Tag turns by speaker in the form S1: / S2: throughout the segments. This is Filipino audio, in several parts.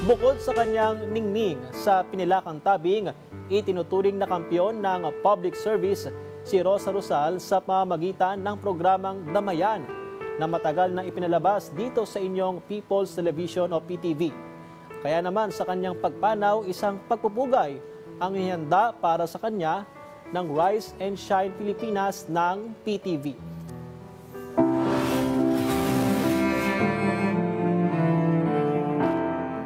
S1: Bukod sa kanyang ningning sa pinilakang tabing, itinuturing na kampiyon ng public service si Rosa Rosal sa pamamagitan ng programang Damayan na matagal nang ipinalabas dito sa inyong People's Television o PTV. Kaya naman sa kanyang pagpanaw, isang pagpupugay ang ihanda para sa kanya ng Rise and Shine Pilipinas ng PTV.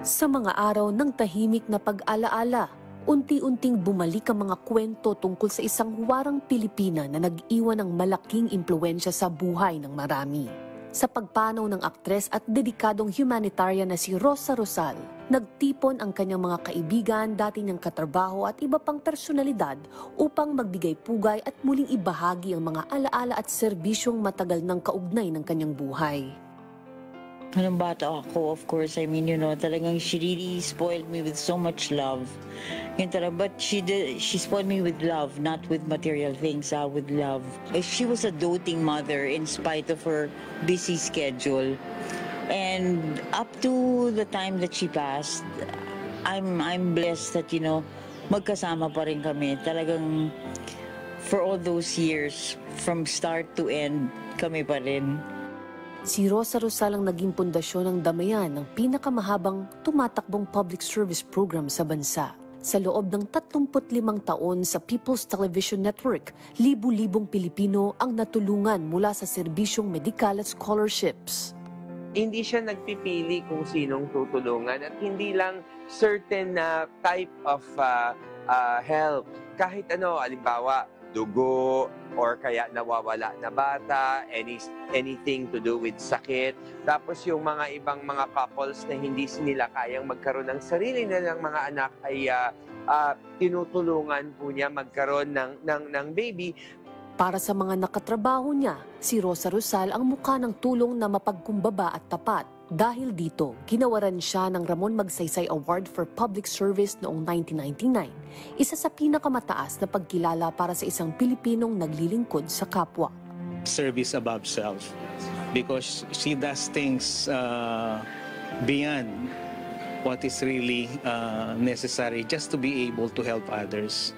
S2: Sa mga araw ng tahimik na pag-alaala, unti-unting bumalik ang mga kwento tungkol sa isang huwarang Pilipina na nag-iwan ng malaking impluwensya sa buhay ng marami. Sa pagpanaw ng aktres at dedikadong humanitarian na si Rosa Rosal, nagtipon ang kanyang mga kaibigan, dati niyang katrabaho at iba pang personalidad upang magbigay pugay at muling ibahagi ang mga alaala at serbisyong matagal ng kaugnay ng kanyang buhay.
S3: Nung bata ako, of course, I mean, talagang she really spoiled me with so much love. But she spoiled me with love, not with material things, with love. She was a doting mother in spite of her busy schedule. And up to the time that she passed, I'm blessed that, magkasama pa rin kami. Talagang for all those years, from start to end, kami pa rin.
S2: Si Rosa Rosal ang naging pundasyon ng Damayan ng pinakamahabang tumatakbong public service program sa bansa. Sa loob ng 35 taon sa People's Television Network, libu-libong Pilipino ang natulungan mula sa serbisyong medikal at scholarships.
S4: Hindi siya nagpipili kung sinong tutulungan at hindi lang certain na type of help. Kahit halimbawa, dugo, or kaya nawawala na bata, anything to do with sakit. Tapos yung mga ibang mga couples na hindi nila kayang magkaroon ng sarili nilang mga anak ay tinutulungan po niya magkaroon ng baby.
S2: Para sa mga nakatrabaho niya, si Rosa Rosal ang mukha ng tulong na mapagkumbaba at tapat. Dahil dito, ginawaran siya ng Ramon Magsaysay Award for Public Service noong 1999, isa sa pinakamataas na pagkilala para sa isang Pilipinong naglilingkod sa kapwa.
S5: Service above self, because she does things beyond what is really necessary just to be able to help others.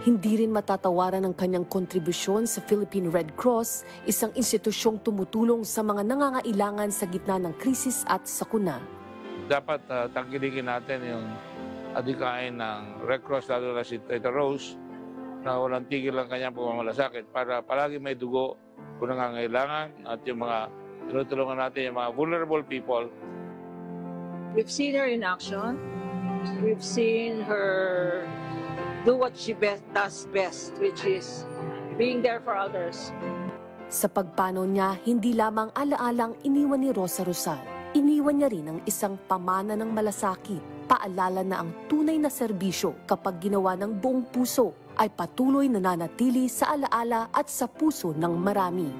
S2: Hindi rin matatawaran ang kanyang kontribusyon sa Philippine Red Cross, isang institusyong tumutulong sa mga nangangailangan sa gitna ng krisis at sakuna.
S6: Dapat tangkilikin natin yung adhikain ng Red Cross, lalo na si Tita Rose, na walang tigil ang kanyang pagmamalasakit para palagi may dugo kung nangangailangan at yung mga tinutulungan natin, yung mga vulnerable people.
S7: We've seen her in action. We've seen her do what she does best, which is being there for others.
S2: Sa pagpanaw niya, hindi lamang alaalang iniwan ni Rosa Rosal. Iniwan niya rin ang isang pamana ng malasakit. Paalala na ang tunay na serbisyo kapag ginawa ng buong puso ay patuloy nananatili sa alaala at sa puso ng marami.